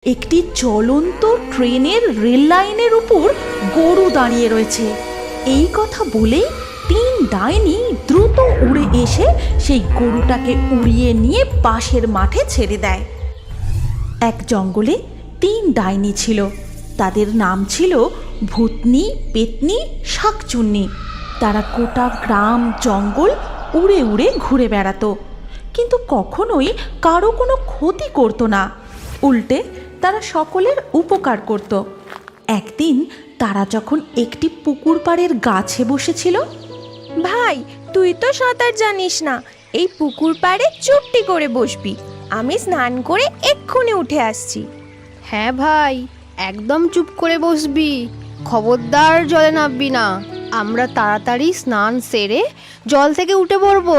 একটি চলন্ত ট্রেনের রেল লাইনের উপর গরু দাঁড়িয়ে রয়েছে। এই কথা বলেই তিন ডাইনি দ্রুত উড়ে এসে সেই গরুটাকে উড়িয়ে নিয়ে পাশের মাঠে ছেড়ে দেয়। এক জঙ্গলে তিন ডাইনি ছিল। তাদের নাম ছিল ভূতনি, পেতনি, শাকচুন্নি। তারা গোটা গ্রাম জঙ্গল উড়ে উড়ে ঘুরে বেড়াতো, কিন্তু কখনোই কারো কোনো ক্ষতি করতো না। উল্টে তারা সকলের উপকার করত। একদিন তারা যখন একটি পুকুর পাড়ের গাছে বসেছিল। ভাই, তুই তো সাঁতার জানিস না, এই পুকুর পাড়ে চুপটি করে বসবি, আমি স্নান করে এক্ষুনি উঠে আসছি। হ্যাঁ ভাই, একদম চুপ করে বসবি, খবরদার জলে নামবি না। আমরা তাড়াতাড়ি স্নান সেরে জল থেকে উঠে পড়বো।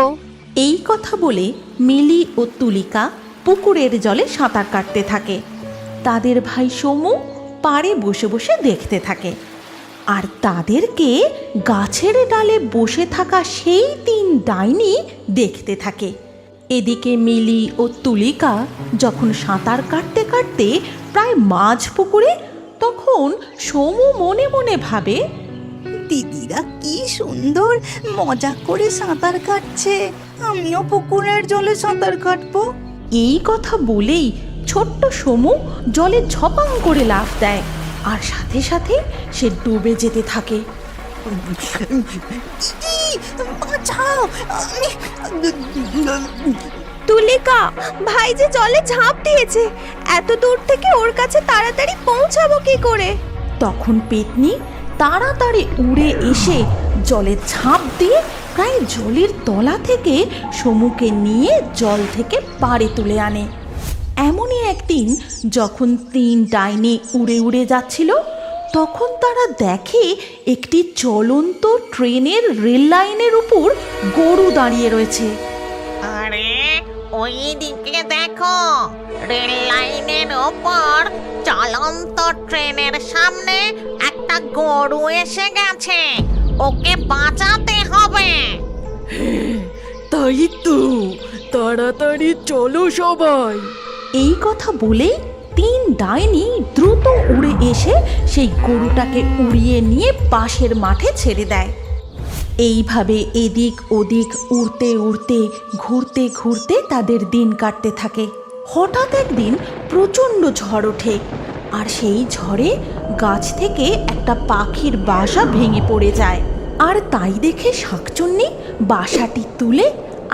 এই কথা বলে মিলি ও তুলিকা পুকুরের জলে সাঁতার কাটতে থাকে। তাদের ভাই সমু পাড়ে বসে বসে দেখতে থাকে, আর তাদেরকে গাছের ডালে বসে থাকা সেই তিন ডাইনি দেখতে থাকে। এদিকে মিলি ও তুলিকা যখন সাঁতার কাটতে কাটতে প্রায় মাঝ পুকুরে, তখন সমু মনে মনে ভাবে, দিদিরা কি সুন্দর মজা করে সাঁতার কাটছে, আমিও পুকুরের জলে সাঁতার কাটবো। এই কথা বলেই ছোট্ট সমু জলে ঝপাং করে লাফ দেয়, আর সাথে সাথে সে ডুবে যেতে থাকে। বাঁচাও, তুলিকা, ভাই যে জলে ঝাঁপ দিয়েছে, এত দূর থেকে ওর কাছে তাড়াতাড়ি পৌঁছাবো কি করে? তখন পেতনি তাড়াতাড়ি উড়ে এসে জলে ঝাঁপ দিয়ে প্রায় জলের তলা থেকে সমুকে নিয়ে জল থেকে পাড়ে তুলে আনে। এমনই একদিন যখন তিন ডাইনি উড়ে উড়ে যাচ্ছিল, তখন তারা দেখে একটি চলন্ত ট্রেনের রেল লাইনের উপর গরু দাঁড়িয়ে রয়েছে। আরে ওই দিকে দেখো, রেল লাইনের ওপর চলন্ত ট্রেনের সামনে একটা গরু এসে গেছে, ওকে বাঁচাতে হবে। তাই তো, তাড়াতাড়ি চলো সবাই। এই কথা বলে তিন ডাইনি দ্রুত উড়ে এসে সেই গরুটাকে উড়িয়ে নিয়ে পাশের মাঠে ছেড়ে দেয়। এইভাবে এদিক ওদিক উড়তে উড়তে ঘুরতে ঘুরতে তাদের দিন কাটতে থাকে। হঠাৎ একদিন প্রচণ্ড ঝড় ওঠে, আর সেই ঝড়ে গাছ থেকে একটা পাখির বাসা ভেঙে পড়ে যায়। আর তাই দেখে শাকচুন্নি বাসাটি তুলে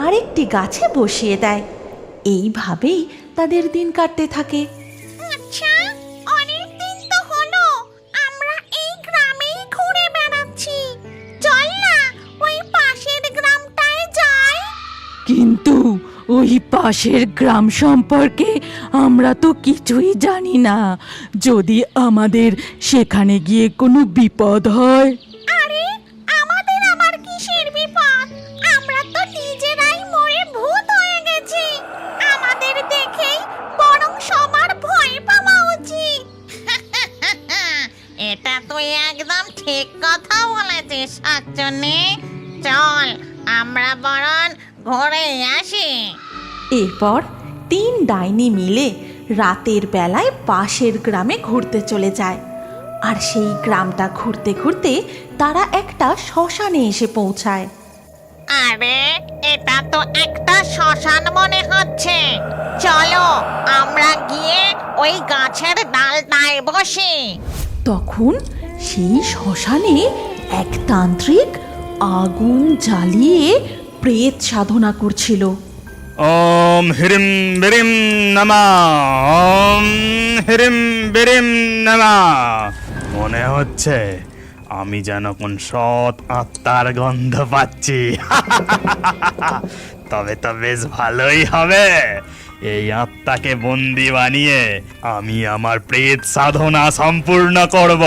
আরেকটি গাছে বসিয়ে দেয়। এইভাবেই তাদের দিন কাটতে থাকে। আচ্ছা, অনেক দিন তো হলো আমরা এই গ্রামেই ঘুরে বেড়াচ্ছি, চল না ওই পাশের গ্রামটায় যাই। কিন্তু ওই পাশের গ্রাম সম্পর্কে আমরা তো কিছুই জানি না, যদি আমাদের সেখানে গিয়ে কোনো বিপদ হয়। আরে আমাদের আবার কিসের বিপদ? আমরা তো নিজেরাই মরে ভূত হয়ে গেছি, আমাদের দেখেই বরং সবার ভয় পাওয়া উচিত। এটা তুই একদম ঠিক কথা বলেছিস শাকচুন্নি, চল আমরা বরং ঘুরে আসি। এরপর তিন ডাইনি মিলে রাতের বেলায় পাশের গ্রামে ঘুরতে চলে যায়। আর সেই গ্রামটা ঘুরতে ঘুরতে তারা একটা শ্মশানে এসে পৌঁছায়। আরে এটা তো একটা শ্মশান মনে হচ্ছে, চলো আমরা গিয়ে ওই গাছের ডালটায় বসি। তখন সেই শ্মশানে এক তান্ত্রিক আগুন জ্বালিয়ে প্রেত সাধনা করছিল। ওম হ্রিম বিরিম নমঃ, ওম হ্রিম বিরিম নমঃ। মনে হচ্ছে আমি যেন কোন সৎ আত্মার গন্ধ পাচ্ছি। তবে তো বেশ ভালোই হবে, এই আত্মাকে বন্দি বানিয়ে আমি আমার প্রেত সাধনা সম্পূর্ণ করব,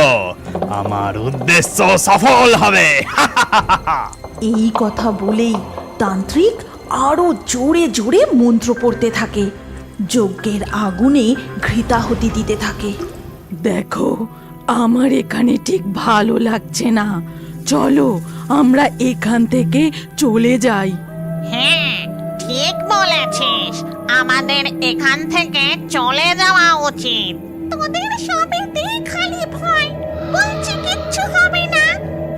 আমার উদ্দেশ্য সফল হবে। এই কথা বলেই তান্ত্রিক আরো জোরে জোরে মন্ত্র পড়তে থাকে, যজ্ঞের আগুনে ঘৃতাহুতি দিতে থাকে। দেখো, আমার এখানে ঠিক ভালো লাগছে না, চলো আমরা এখান থেকে চলে যাই। হ্যাঁ ঠিক বলেছিস, আমাদের এখান থেকে চলে যাওয়া উচিত। তোদের সবেতেই খালি ভয়। বলছি কিচ্ছু হবে না।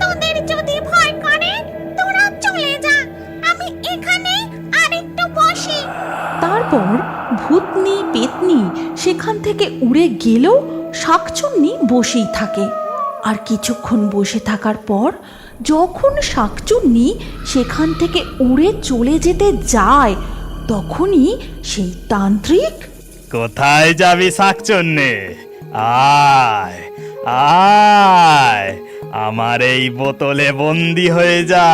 তোদের যদি ভয় করে তোরা চলে যা, আমি এখানে আরেকটু বসি। তারপর ভূতনি পেতনি সেখান থেকে উড়ে গেলেও শাকচুন্নি বসেই থাকে। আর কিছুক্ষণ বসে থাকার পর যখন শাকচুন্নি সেখান থেকে উড়ে চলে যেতে যায়, তখনই সেই তান্ত্রিক কোথায় যাবি শাকচুন্নি? আয় আয়, আমার এই বোতলে বন্দি হয়ে যা।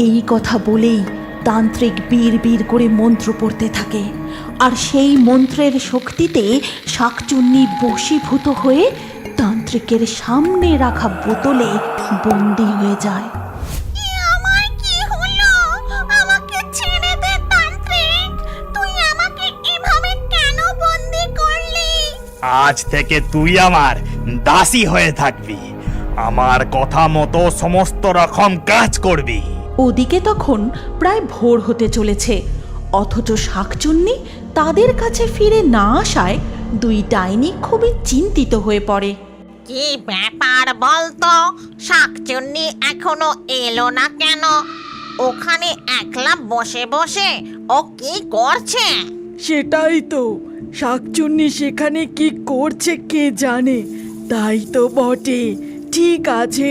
এই কথা বলেই তান্ত্রিক বীর বীর করে মন্ত্র পড়তে থাকে। আর সেই মন্ত্রের শক্তিতে শাকচুন্নি বশীভূত হয়ে তান্ত্রিকের সামনে রাখা বোতলে বন্দি হয়ে যায়। আমার কি হলো? আমাকে ছেড়ে দে তান্ত্রিক। তুই আমাকে এভাবে কেন বন্দি করলি? আজ থেকে তুই আমার দাসী হয়ে থাকবি, আমার কথা মতো সমস্ত রকম কাজ করবি। ওদিকে তখন প্রায় ভোর হতে চলেছে, অথচ শাকচুন্নি তাদের কাছে ফিরে না আসায় দুই ডাইনি খুবই চিন্তিত হয়ে পড়ে। কি ব্যাপার বলতো? শাকচুন্নি এখনো এলো না কেন? ওখানে একলা বসে বসে ও কি করছে? সেটাই তো, শাকচুন্নি সেখানে কি করছে কে জানে। তাই তো বটে। ঠিক আছে,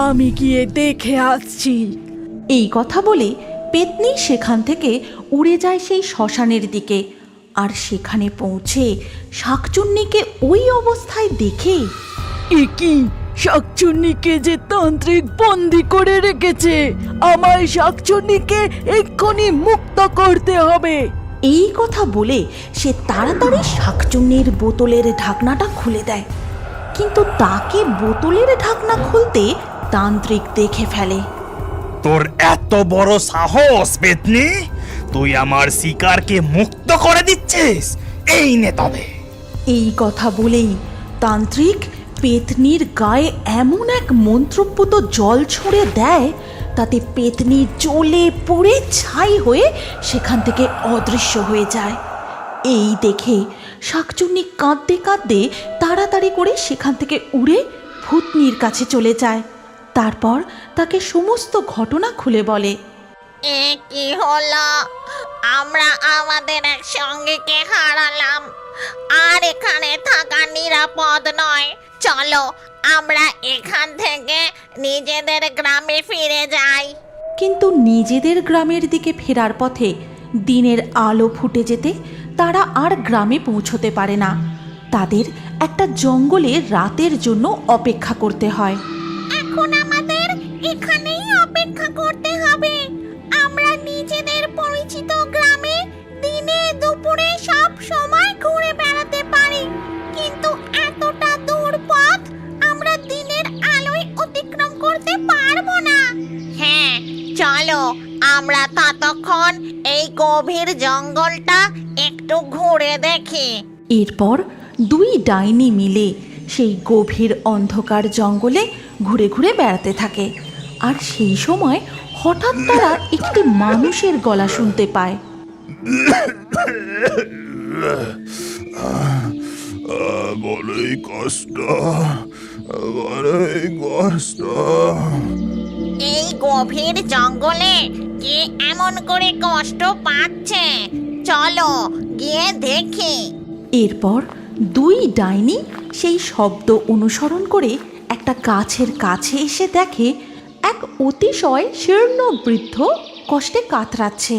আমি গিয়ে দেখে আসছি। এই কথা বলে পেতনি সেখান থেকে উড়ে যায় সেই শ্মশানের দিকে। আর সেখানে পৌঁছে শাকচুন্নিকে ওই অবস্থায় দেখে এ কি, শাকচুন্নিকে যে তান্ত্রিক বন্দি করে রেখেছে! আমায় শাকচুন্নিকে এক্ষুনি মুক্ত করতে হবে। এই কথা বলে সে তাড়াতাড়ি শাকচুন্নির বোতলের ঢাকনাটা খুলে দেয়। কিন্তু তাকে বোতলের ঢাকনা খুলতে তান্ত্রিক দেখে ফেলে। তোর এত বড় সাহস পেতনি! তুই আমার শিকারকে মুক্ত করে দিচ্ছিস? এই নে তবে। এই কথা বলেই তান্ত্রিক পেতনির গায়ে এমন এক মন্ত্রপুত জল ছুঁড়ে দেয়, তাতে পেতনি জ্বলে পুড়ে ছাই হয়ে সেখান থেকে অদৃশ্য হয়ে যায়। এই দেখে শাকচুন্নি কাঁদতে কাঁদতে তাড়াতাড়ি করে সেখান থেকে উড়ে ভূতনির কাছে চলে যায়। তারপর তাকে সমস্ত ঘটনা খুলে বলে। এ কি হলো? আমরা আমাদের এক সঙ্গীকে হারালাম, আর এখানে থাকা নিরাপদ নয়। চলো আমরা এখান থেকে নিজেদের গ্রামে ফিরে যাই। কিন্তু নিজেদের গ্রামের দিকে ফেরার পথে দিনের আলো ফুটে যেতে তারা আর গ্রামে পৌঁছতে পারে না। তাদের একটা জঙ্গলে রাতের জন্য অপেক্ষা করতে হয়। এখন আমাদের এখানেই অপেক্ষা করতে হবে। আমরা নিজেদের পরিচিত গ্রামে দিনে দুপুরে সব সময় ঘুরে বেড়াতে পারি, কিন্তু এতটা দূর পথ আমরা দিনের আলোয় অতিক্রম করতে পারবো না। হ্যাঁ, চলো আমরা ততক্ষণ এই গভীর জঙ্গলটা একটু ঘুরে দেখি। এরপর দুই ডাইনি মিলে সেই গভীর অন্ধকার জঙ্গলে ঘুরে ঘুরে বেড়াতে থাকে। আর সেই সময় হঠাৎ তারা একটি মানুষের গলা শুনতে পায়। বড়ই কষ্ট, বড়ই কষ্ট। এই গভীর জঙ্গলে কে এমন করে কষ্ট পাচ্ছে? চলো গিয়ে দেখি। এরপর দুই ডাইনি সেই শব্দ অনুসরণ করে একটা গাছের কাছে এসে দেখে এক অতিশয় শীর্ণ বৃদ্ধ কষ্টে কাতরাচ্ছে।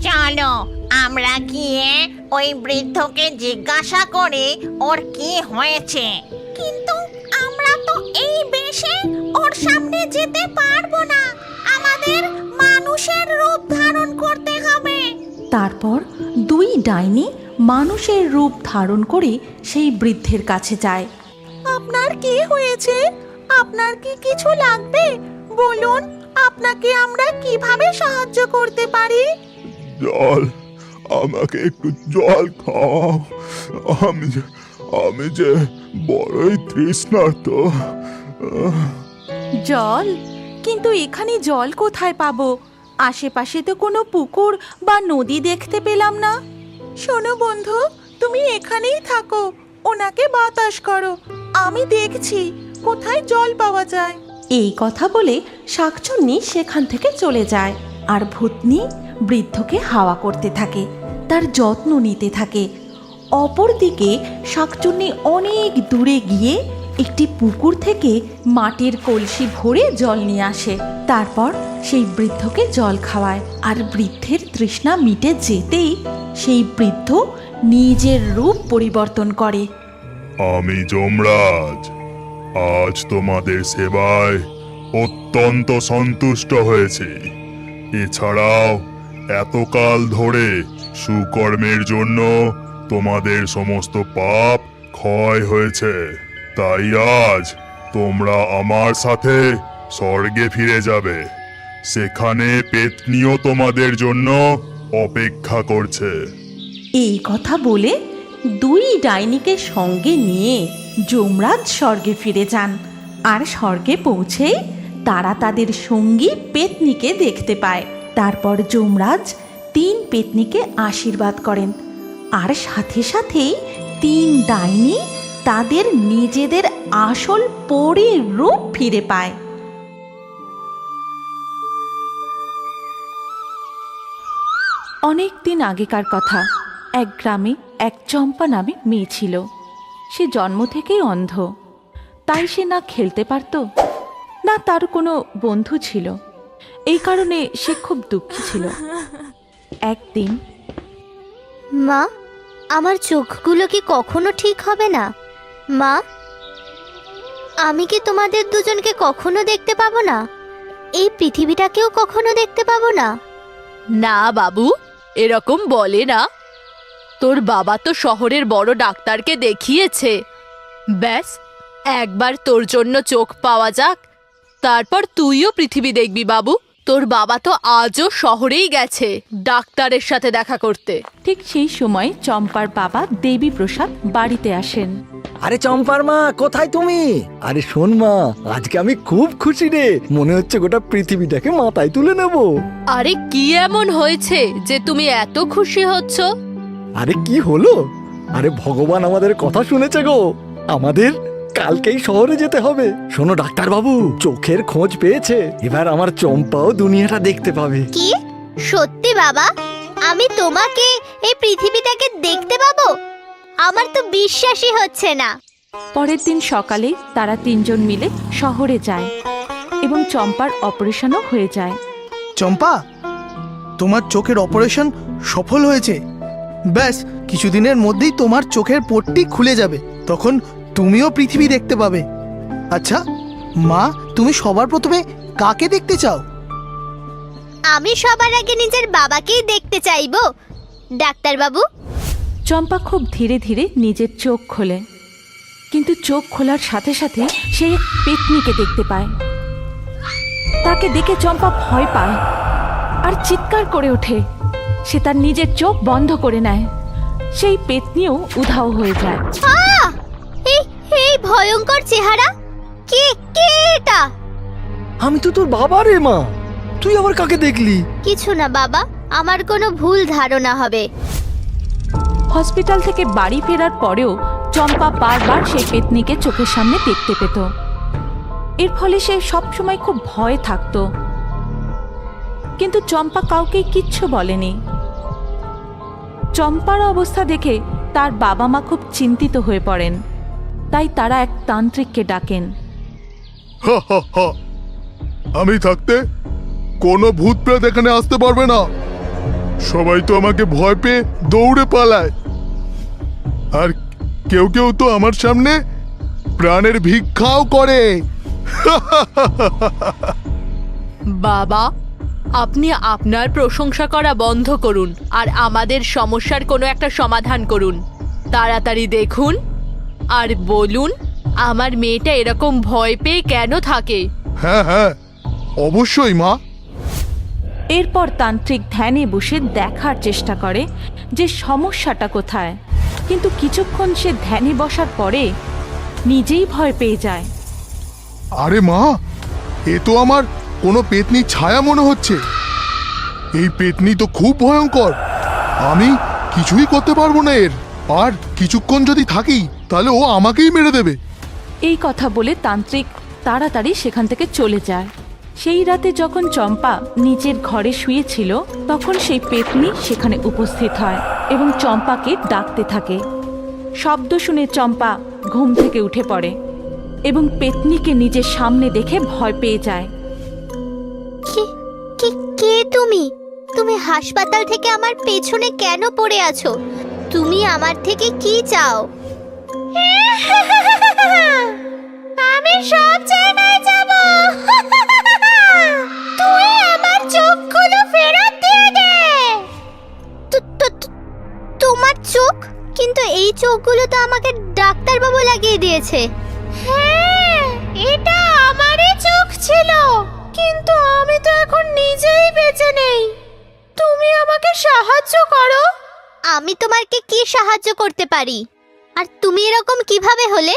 চলো আমরা গিয়ে ওই বৃদ্ধকে জিজ্ঞাসা করি ওর কি হয়েছে। কিন্তু আমরা তো এই বেশে ওর সামনে যেতে পারবো না, আমাদের মানুষের রূপ ধারণ করতে হবে। তারপর দুই ডাইনি মানুষের রূপ ধারণ করে সেই বৃদ্ধের কাছে যায়। আপনার কি হয়েছে? আপনার কি কিছু লাগবে? বলুন, আপনাকে আমরা কিভাবে সাহায্য করতে পারি? জল, আমাকে একটু জল খাও। আমি যে বড়ই তৃষ্ণার্ত। জল? কিন্তু এখানে জল কোথায় পাবো? আশেপাশে তো কোনো পুকুর বা নদী দেখতে পেলাম না। শোনো বন্ধু, তুমি এখানেই থাকো, ওনাকে বাতাস করো, আমি দেখছি কোথায় জল পাওয়া যায়। এই কথা বলে শাকচুন্নি সেখান থেকে চলে যায়, আর ভূতনি বৃদ্ধকে হাওয়া করতে থাকে, তার যত্ন নিতে থাকে। অপরদিকে শাকচুন্নি অনেক দূরে গিয়ে একটি পুকুর থেকে মাটির কলসি ভরে জল নিয়ে আসে। তারপর সেই বৃদ্ধকে জল খাওয়ায়, আর বৃদ্ধের তৃষ্ণা মিটে যেতেই সেই বৃদ্ধ নিজের রূপ পরিবর্তন করে। আমি যমরাজ, আজ তোমাদের সেবায় অত্যন্ত সন্তুষ্ট হয়েছি। এছাড়াও এতকাল ধরে সুকর্মের জন্য তোমাদের সমস্ত পাপ ক্ষয় হয়েছে। তাই আজ তোমরা আমার সাথে স্বর্গে ফিরে যাবে। সেখানে পেতনিও তোমাদের জন্য অপেক্ষা করছে। এই কথা বলে দুই ডাইনিকে সঙ্গে নিয়ে যমরাজ স্বর্গে ফিরে যান, আর স্বর্গে পৌঁছেই তারা তাদের সঙ্গী পেতনিকে দেখতে পায়। তারপর যমরাজ 3 পেতনিকে আশীর্বাদ করেন, আর সাথে সাথেই 3 ডাইনি তাদের নিজেদের আসল পরীর রূপ ফিরে পায়। অনেক দিন আগেকার কথা, এক গ্রামে এক চম্পা নামে মেয়ে ছিল। সে জন্ম থেকেই অন্ধ, তাই সে না খেলতে পারত, না তার কোনো বন্ধু ছিল। এই কারণে সে খুব দুঃখী ছিল। একদিন, মা, আমার চোখগুলো কি কখনো ঠিক হবে না? মা, আমি কি তোমাদের দুজনকে কখনো দেখতে পাবো না? এই পৃথিবীটাকেও কখনো দেখতে পাবো না? না বাবু, এরকম বলে না। তোর বাবা তো শহরের বড় ডাক্তারকে দেখিয়েছে। ব্যাস, একবার তোর জন্য চোখ পাওয়া যাক, তারপর তুইও পৃথিবী দেখবি বাবু। তোর বাবা তো আজও শহরেই গেছে ডাক্তারের সাথে দেখা করতে। ঠিক সেই সময় চম্পার বাবা দেবী প্রসাদ বাড়িতে আসেন। আরে চম্পার মা, কোথায় তুমি? আরে শোন মা, আজকে আমি খুব খুশি রে, মনে হচ্ছে গোটা পৃথিবীটাকে মাথায় তুলে নেব। আরে কি এমন হয়েছে যে তুমি এত খুশি হচ্ছ? আরে কি হলো? আরে ভগবান আমাদের কথা শুনেছে গো, আমাদের কালকেই শহরে যেতে হবে। শোনো ডাক্তার বাবু, চোখের খোঁজ পেয়েছে, এবার আমার চম্পাও দুনিয়াটা দেখতে পাবে। কি সত্যি বাবা? আমি তোমাকে এই পৃথিবীটাকে দেখতে পাবো? আমার তো বিশ্বাসই হচ্ছে না। পরের দিন সকালে তারা 3 জন মিলে শহরে যায় এবং চম্পার অপারেশনও হয়ে যায়। চম্পা, তোমার চোখের অপারেশন সফল হয়েছে। ব্যাস কিছুদিনের মধ্যেই তোমার চোখের পট্টি খুলে যাবে, তখন তুমিও পৃথিবী দেখতে পাবে। আচ্ছা মা, তুমি সবার প্রথমে কাকে দেখতে চাও? আমি সবার আগে নিজের বাবাকেই দেখতে চাইবো ডাক্তার বাবু। চম্পা খুব ধীরে ধীরে নিজের চোখ খোলে, কিন্তু চোখ খোলার সাথে সাথে সে এক পেতনিকে দেখতে পায়। তাকে দেখে চম্পা ভয় পায় আর চিৎকার করে ওঠে। সে তার নিজের চোখ বন্ধ করে নেয়। সেই পেতনিও উধাও হয়ে যায়। এই ভয়ঙ্কর চেহারা, কে কে এটা? আমি তো তোর বাবা রে মা, তুই আবার কাকে দেখলি? কিছু না বাবা, আমার কোনো ভুল ধারণা হবে। হসপিটাল থেকে বাড়ি ফেরার পরেও চম্পা বারবার সেই পেতনিকে চোখের সামনে দেখতে পেত। এর ফলে সে সবসময় খুব ভয়ে থাকত, কিন্তু চম্পা কাউকে কিচ্ছু বলেনি। চম্পার অবস্থা দেখে তার বাবা মা খুব চিন্তিত হয়ে পড়েন, তাই তারা এক তান্ত্রিককে ডাকেন। আমি থাকতে কোনো ভূত প্রেত এখানে আসতে পারবে না। সবাই তো আমাকে ভয় পেয়ে দৌড়ে পালায়, আর কেউ কেউ তো আমার সামনে প্রাণের ভিক্ষাও করে। বাবা, আপনি আপনার প্রশংসা করা বন্ধ করুন আর আমাদের সমস্যার কোনো একটা সমাধান করুন। তাড়াতাড়ি দেখুন আর বলুন আমার মেয়েটা এরকম ভয় পেয়ে কেন থাকে। হ্যাঁ হ্যাঁ, অবশ্যই মা। এরপর তান্ত্রিক ধ্যানে বসে দেখার চেষ্টা করে যে সমস্যাটা কোথায়, কিন্তু কিছুক্ষণ সে ধ্যানে বসার পরে নিজেই ভয় পেয়ে যায়। আরে মা, এ তো আমার কোনো পেতনি ছায়া মনে হচ্ছে। এই পেতনি তো খুব ভয়ঙ্কর, আমি কিছুই করতে পারবো না এর। আর কিছুক্ষণ যদি থাকি তাহলে ও আমাকেই মেরে দেবে। এই কথা বলে তান্ত্রিক তাড়াতাড়ি সেখান থেকে চলে যায়। সেই রাতে যখন চম্পা নিজের ঘরে শুয়েছিল তখন সেই পেতনি সেখানে উপস্থিত হয় এবং চম্পাকে ডাকতে থাকে। শব্দ শুনে চম্পা ঘুম থেকে উঠে পড়ে এবং পেতনিকে নিজের সামনে দেখে ভয় পেয়ে যায়। কে তুমি? তুমি হাসপাতাল থেকে আমার পেছনে কেন পড়ে আছো? তুমি আমার থেকে কি চাও? আমি সব জায়গায় যাব। তুই আমার চোখগুলো ফেরত দিয়ে দে। তোমার চোখ? কিন্তু এই চোখগুলো তো আমাকে ডাক্তারবাবু লাগিয়ে দিয়েছে। হ্যাঁ, এটা আমারই চোখ ছিল, কিন্তু আমি তো এখন নিজেই বেঁচে নেই। তুমি আমাকে সাহায্য করো। আমি তোমাকে কি সাহায্য করতে পারি? আর তুমি এরকম কিভাবে হলে?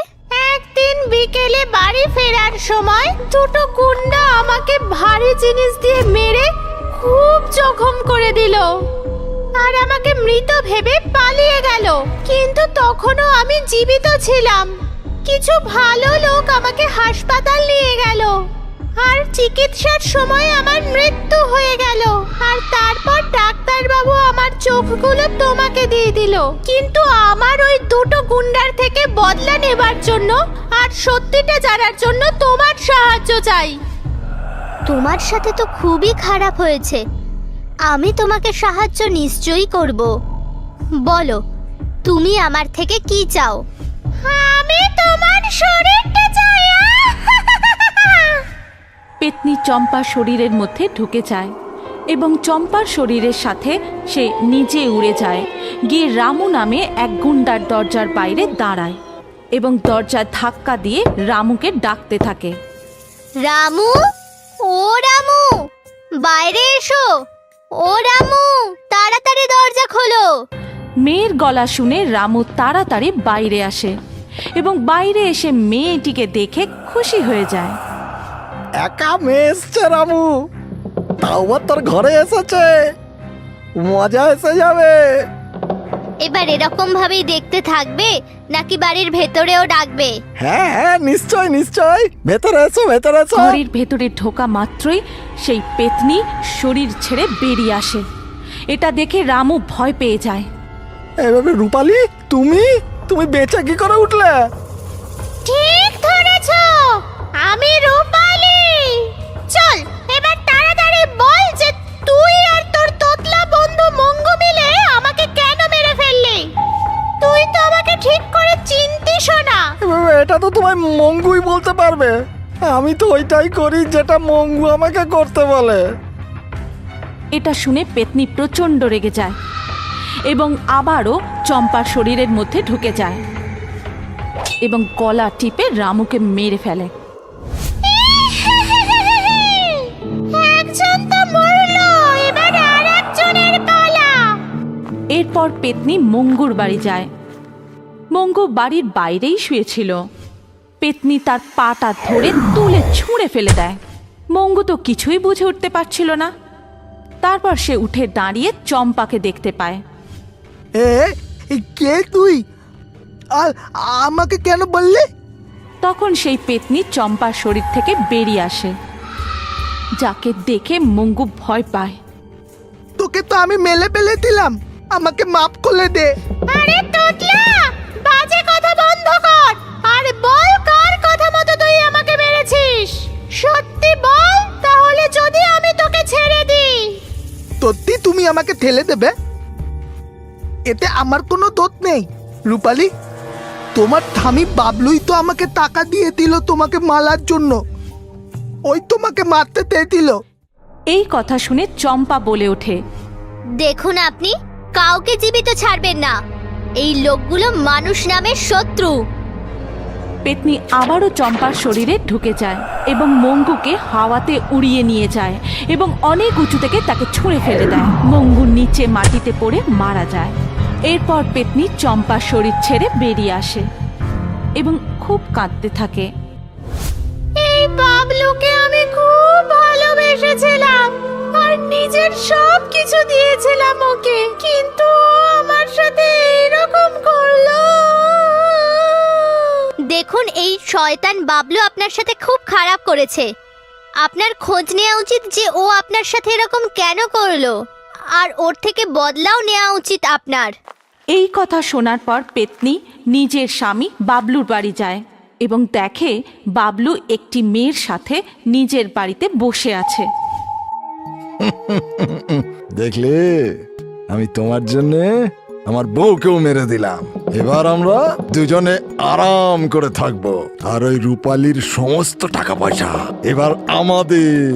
একদিন বিকেলে বাড়ি ফেরার সময় দুটো গুন্ডা আমাকে ভারী জিনিস দিয়ে মেরে খুব জখম করে দিল আর আমাকে মৃত ভেবে পালিয়ে গেল। কিন্তু তখনও আমি জীবিত ছিলাম। কিছু ভালো লোক আমাকে হাসপাতাল নিয়ে গেল আর চিকিৎসার সময় আমার মৃত্যু হয়ে গেল। আর তারপর ডাক্তারবাবু আমার চোখগুলো তোমাকে দিয়ে দিল। কিন্তু আমার ওই দুটো গুন্ডার থেকে বদলা নেবার জন্য আর সত্যিটা জানার জন্য তোমার সাহায্য চাই। তোমার সাথে তো খুবই খারাপ হয়েছে। আমি তোমাকে সাহায্য নিশ্চয়ই করব। বলো, তুমি আমার থেকে কি চাও? আমি তোমার শরীরটা চাই। পেতনি চম্পার শরীরের মধ্যে ঢুকে যায় এবং চম্পার শরীরের সাথে সে নিজে উড়ে যায়, গিয়ে রামু নামে এক গুন্ডার দরজার বাইরে দাঁড়ায় এবং দরজার ধাক্কা দিয়ে রামুকে ডাকতে থাকে। রামু, ও রামু, বাইরে এসো। ও রামু, তাড়াতাড়ি দরজা খোলো। মেয়ের গলা শুনে রামু তাড়াতাড়ি বাইরে আসে এবং বাইরে এসে মেয়েটিকে দেখে খুশি হয়ে যায়। একা মেয়ে এসছে রামু, তাও আবার তোর ঘরে এসেছে, মজা এসে যাবে। এবার এরকম ভাবেই দেখতে থাকবে নাকি বাড়ির ভেতরেও ডাকবে? হ্যাঁ হ্যাঁ, নিশ্চয় নিশ্চয়, ভেতরে এসো ভেতরে এসো। ঘরের ভেতরে ঢোকা মাত্রই সেই পেতনি শরীর ছেড়ে বেরিয়ে আসে। এটা দেখে রামু ভয় পেয়ে যায়। এভাবে রূপালী, তুমি তুমি বেঁচে কি করে উঠলে? ঠিক ধরেছ, আমি রূপালী। চল এবার তাড়াতাড়ি বল যে তুই আর তোর তোতলা বন্ধু মঙ্গু মিলে আমাকে কেন মেরে ফেললি? তুই তো আমাকে ঠিক করে চিনতিস না। এটা তো তোমায় মঙ্গুই বলতে পারবে। আমি তো ওইটাই করি যেটা মঙ্গু আমাকে করতে বলে। এটা শুনে পেতনি প্রচণ্ড রেগে যায় এবং আবারও চম্পার শরীরের মধ্যে ঢুকে যায় এবং গলা টিপে রামুকে মেরে ফেলে। একজন তো মরলো, এবার আর একজনের পালা। এরপর পেতনি মঙ্গুর বাড়ি যায়। মঙ্গু বাড়ির বাইরেই শুয়েছিল। পেতনি তার পাটা ধরে তুলে ছুঁড়ে ফেলে দেয়। মঙ্গু তো কিছুই বুঝে উঠতে পারছিল না। তারপর সে উঠে দাঁড়িয়ে চম্পাকে দেখতে পায়। কে তুই? আর আমাকে কেন বললে? তখন সেই পেতনি চম্পার শরীর থেকে বেরিয়ে আসে, যাকে দেখে মঙ্গু ভয় পায়। তোকে তো আমি মেলে ফেলে দিলাম, আমাকে মাফ করে দে। আরে তোতলা, বাজে কথা বন্ধ কর আর বল কার কথা মতো তুই আমাকে মেরেছিস। সত্যি বল, তাহলে যদি আমি তোকে ছেড়ে দিই। সত্যি তুমি আমাকে ঠেলে দেবে? এতে আমার কোনো দোষ নেই। রূপালী, তোমার স্বামী বাবলুই তো আমাকে টাকা দিয়ে দিল তোমাকে মারার জন্য। ওই তোমাকে মারতে চেয়েছিল। এই কথা শুনে চম্পা বলে ওঠে, দেখুন, আপনি কাউকে জীবিত ছাড়বেন না। এই লোকগুলো মানুষ নামের শত্রু। পেতনি আবারও চম্পার শরীরে ঢুকে যায় এবং মঙ্গুকে হাওয়াতে উড়িয়ে নিয়ে যায় এবং অনেক উঁচু থেকে তাকে ছুঁড়ে ফেলে দেয়। মঙ্গু নিচে মাটিতে পড়ে মারা যায়। এরপর পেতনি চম্পার শরীর ছেড়ে বেরিয়ে আসে এবং খুব কাঁদতে থাকে। এই বাবলুকে আমি খুব ভালোবেসেছিলাম আর নিজের সব কিছু দিয়েছিলাম ওকে, কিন্তু ও আমার সাথে এরকম করলো? দেখুন, এই শয়তান বাবলু আপনার সাথে খুব খারাপ করেছে। আপনার খোঁজ নেওয়া উচিত যে ও আপনার সাথে এরকম কেন করলো, আর ওর থেকে বদলাও নেওয়া উচিত আপনার। এই কথা শোনার পর পেতনি নিজের স্বামী বাবলুর বাড়ি যায় এবং দেখে বাবলু একটি মেয়ের সাথে নিজের বাড়িতে বসে আছে। দেখলে, আমি তোমার জন্য আমার বউকেও মেরে দিলাম। এবার আমরা দুজনে আরাম করে থাকবো, আর ওই রূপালীর সমস্ত টাকা পয়সা এবার আমাদের।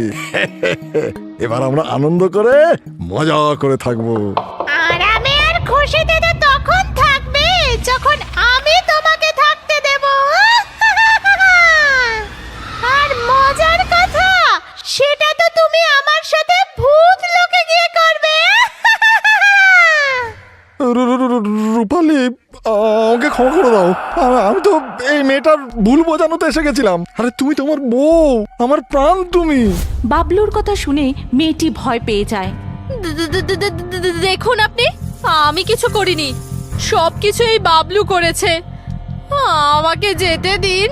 এবার আমরা আনন্দ করে মজা করে থাকবো। আরামে আর খুশিতে তো তখন থাকবে যখন আমি তোমাকে থাকতে দেব। আর মজার কথা, সেটা তো তুমি আমার সাথে ভূত লোকে গিয়ে করবে। রূপালী, আমাকে ক্ষমা করে দাও। আমি তো এই মেয়েটার ভুল বোঝানোতে এসে গেছিলাম। আরে তুমি তো আমার বউ, আমার প্রাণ তুমি। বাবলুর কথা শুনে মেয়েটি ভয় পেয়ে যায়। দেখুন আপনি, আমি কিছু করিনি, সব কিছু এই বাবলু করেছে। আমাকে যেতে দিন,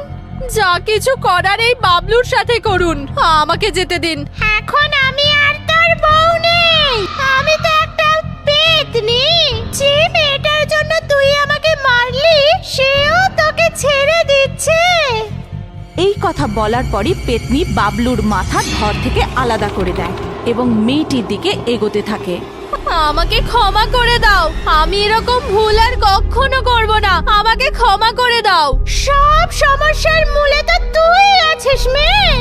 যা কিছু করার এই বাবলুর সাথে করুন, আমাকে যেতে দিন। এখন আমি আর তোর বউ নেই, আমি তো একটা পেতনি। যে মেয়েটার জন্য তুই আমাকে মারলি, সেও তোকে ছেড়ে দিচ্ছে। এই কথা বলার পরই পেতনি বাবলুর মাথা ধর থেকে আলাদা করে দেয় এবং মেয়েটির দিকে এগোতে থাকে। আমাকে ক্ষমা করে দাও, আমি এরকম ভুল আর কখনো করব না, আমাকে ক্ষমা করে দাও। সব সমস্যার মূলে তো তুই আছিস মেয়ে।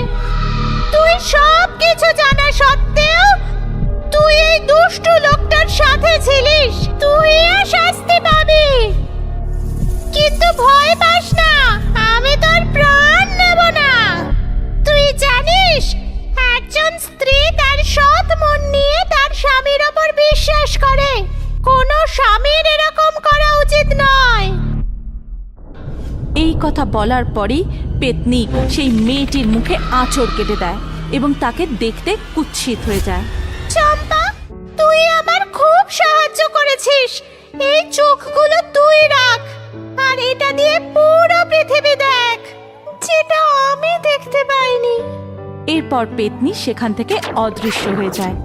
তুই সব কিছু জানা সত্ত্বেও তুই এই দুষ্টু লোকটার সাথে ছিলিস। তুই শাস্তি পাবি, কিন্তু ভয় পাস না, আমি তোর প্রাণ নেব না। তুই জানিস, একজন স্ত্রী তার সৎ মন নিয়ে তার স্বামীর ওপর বিশ্বাস করে। কোনো স্বামীর এরকম করা উচিত নয়। এই কথা বলার পরেই পেতনি সেই মেয়েটির মুখে আঁচড় কেটে দেয় এবং তাকে দেখতে কুৎসিত হয়ে যায়। চম্পা, তুই আমার খুব সাহায্য করেছিস। এই চোখগুলো তুই রাখ, আর এটা দিয়ে পুরো পৃথিবী দেখ, যেটা আমি দেখতে পাইনি। এরপর পেতনি সেখান থেকে অদৃশ্য হয়ে যায়।